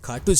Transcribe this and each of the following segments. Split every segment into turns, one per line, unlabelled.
खाटू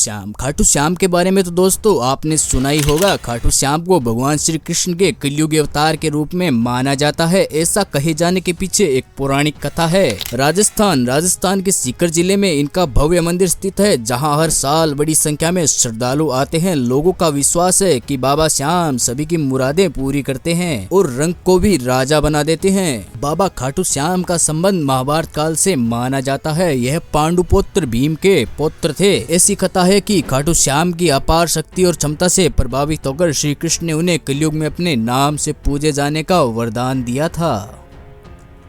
श्याम के बारे में तो दोस्तों आपने सुना ही होगा। खाटू श्याम को भगवान श्री कृष्ण के कलयुगी अवतार के रूप में माना जाता है। ऐसा कहे जाने के पीछे एक पौराणिक कथा है। राजस्थान के सीकर जिले में इनका भव्य मंदिर स्थित है, जहां हर साल बड़ी संख्या में श्रद्धालु आते हैं। लोगों का विश्वास है कि बाबा श्याम सभी की मुरादें पूरी करते हैं और रंग को भी राजा बना देते हैं। बाबा खाटू श्याम का संबंध महाभारत काल से माना जाता है। यह पांडुपुत्र भीम के पुत्र थे। ऐसी कथा है कि खाटू श्याम की अपार शक्ति और क्षमता से प्रभावित होकर श्री कृष्ण ने उन्हें कलयुग में अपने नाम से पूजे जाने का वरदान दिया था।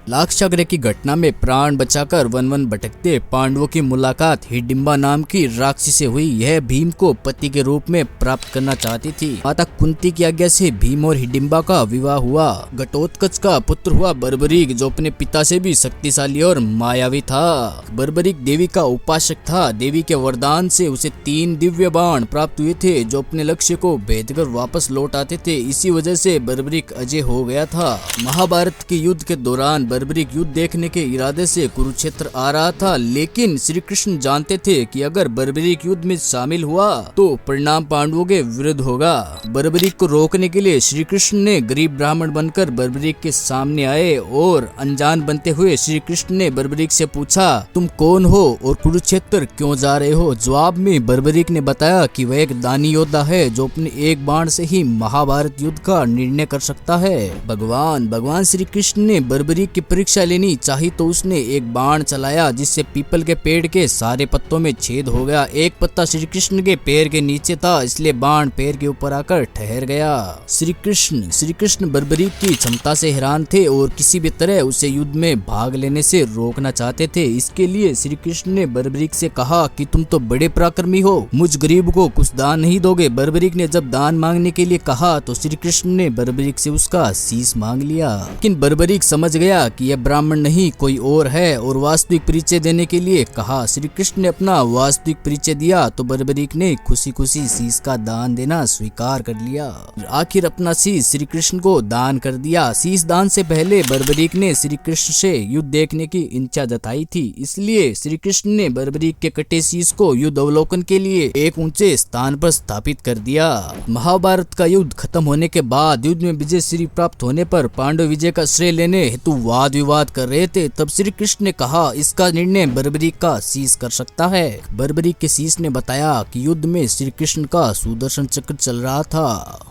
लाक्षागृह की घटना में प्राण बचाकर वन भटकते पांडवों की मुलाकात हिडिंबा नाम की राक्षसी से हुई। यह भीम को पति के रूप में प्राप्त करना चाहती थी। माता कुंती की आज्ञा से भीम और हिडिंबा का विवाह हुआ। घटोत्कच का पुत्र हुआ बर्बरीक, जो अपने पिता से भी शक्तिशाली और मायावी था। बर्बरीक देवी का उपासक था। देवी के वरदान से उसे 3 दिव्य बाण प्राप्त हुए थे, जो अपने लक्ष्य को भेदकर वापस लौट आते थे। इसी वजह से बर्बरीक अजय हो गया था। महाभारत के युद्ध के दौरान बर्बरीक युद्ध देखने के इरादे से कुरुक्षेत्र आ रहा था, लेकिन श्री कृष्ण जानते थे कि अगर बर्बरीक युद्ध में शामिल हुआ तो परिणाम पांडवों के विरुद्ध होगा। बर्बरीक को रोकने के लिए श्री कृष्ण ने गरीब ब्राह्मण बनकर बर्बरीक के सामने आए और अनजान बनते हुए श्री कृष्ण ने बर्बरीक से पूछा, तुम कौन हो और कुरुक्षेत्र क्यों जा रहे हो? जवाब में बर्बरीक ने बताया कि वह एक दानी योद्धा है, जो अपने एक बाण से ही महाभारत युद्ध का निर्णय कर सकता है। भगवान श्री कृष्ण ने बर्बरीक की परीक्षा लेनी चाही तो उसने एक बाण चलाया, जिससे पीपल के पेड़ के सारे पत्तों में छेद हो गया। एक पत्ता श्री कृष्ण के पैर के नीचे था, इसलिए बाण पैर के ऊपर आकर ठहर गया। श्री कृष्ण बर्बरीक की क्षमता से हैरान थे और किसी भी तरह उसे युद्ध में भाग लेने से रोकना चाहते थे। इसके लिए श्री कृष्ण ने बर्बरीक से कहा कि तुम तो बड़े पराक्रमी हो, मुझ गरीब को कुछ दान नहीं दोगे? बर्बरीक ने जब दान मांगने के लिए कहा तो श्री कृष्ण ने बर्बरीक से उसका शीश मांग लिया। लेकिन बर्बरीक समझ गया कि यह ब्राह्मण नहीं कोई और है और वास्तविक परिचय देने के लिए कहा। श्री कृष्ण ने अपना वास्तविक परिचय दिया तो बर्बरीक ने खुशी शीश का दान देना स्वीकार कर लिया। आखिर अपना शीश श्री कृष्ण को दान कर दिया। शीश दान से पहले बर्बरीक ने श्री कृष्ण से युद्ध देखने की इच्छा जताई थी, इसलिए श्री कृष्ण ने बर्बरीक के कटे शीश को युद्ध अवलोकन के लिए एक ऊंचे स्थान पर स्थापित कर दिया। महाभारत का युद्ध खत्म होने के बाद युद्ध में विजय श्री प्राप्त होने पर पांडव विजय का श्रेय लेने हेतु वाद विवाद कर रहे थे। तब श्री कृष्ण ने कहा, इसका निर्णय बर्बरीक का शीश कर सकता है। बर्बरीक के शीश ने बताया कि युद्ध में श्री कृष्ण का सुदर्शन चक्र चल रहा था,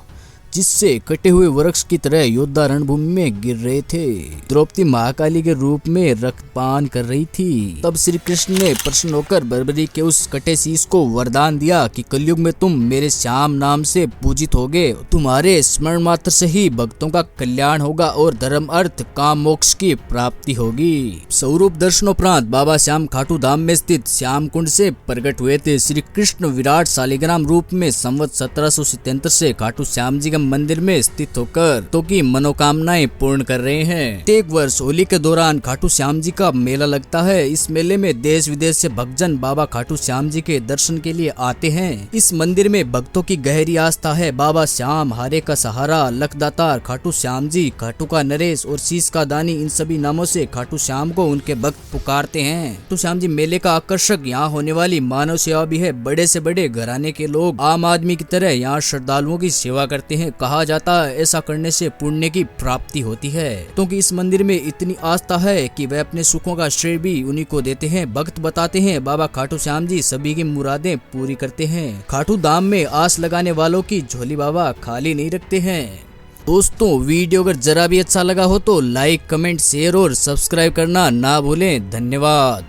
जिससे कटे हुए वृक्ष की तरह योद्धा रणभूमि में गिर रहे थे। द्रौपदी महाकाली के रूप में रक्तपान कर रही थी। तब श्री कृष्ण ने प्रसन्न होकर बर्बरीक के उस कटे शीश को वरदान दिया कि कलयुग में तुम मेरे श्याम नाम से पूजित होगे। तुम्हारे स्मरण मात्र से ही भक्तों का कल्याण होगा और धर्म अर्थ काम मोक्ष की प्राप्ति होगी। स्वरूप दर्शनोपरांत बाबा श्याम खाटू धाम में स्थित श्याम कुंड से प्रकट हुए थे। श्री कृष्ण विराट शालिग्राम रूप में संवत 1777 से खाटू श्याम जी मंदिर में स्थित होकर तो की मनोकामनाएं पूर्ण कर रहे हैं। प्रत्येक वर्ष होली के दौरान खाटू श्याम जी का मेला लगता है। इस मेले में देश विदेश से भक्तजन बाबा खाटू श्याम जी के दर्शन के लिए आते हैं। इस मंदिर में भक्तों की गहरी आस्था है। बाबा श्याम, हारे का सहारा, लखदातार, खाटू श्याम जी, खाटू का नरेश और शीश का दानी, इन सभी नामों से खाटू श्याम को उनके भक्त पुकारते हैं। खाटू श्याम जी मेले का आकर्षक यहाँ होने वाली मानव सेवा भी है। बड़े से बड़े घराने के लोग आम आदमी की तरह यहाँ श्रद्धालुओं की सेवा करते हैं। कहा जाता है ऐसा करने से पुण्य की प्राप्ति होती है, क्योंकि इस मंदिर में इतनी आस्था है कि वे अपने सुखों का श्रेय भी उन्हीं को देते हैं। भक्त बताते हैं बाबा खाटू श्याम जी सभी की मुरादें पूरी करते हैं। खाटू धाम में आस लगाने वालों की झोली बाबा खाली नहीं रखते हैं। दोस्तों, वीडियो अगर जरा भी अच्छा लगा हो तो लाइक, कमेंट, शेयर और सब्सक्राइब करना ना भूलें। धन्यवाद।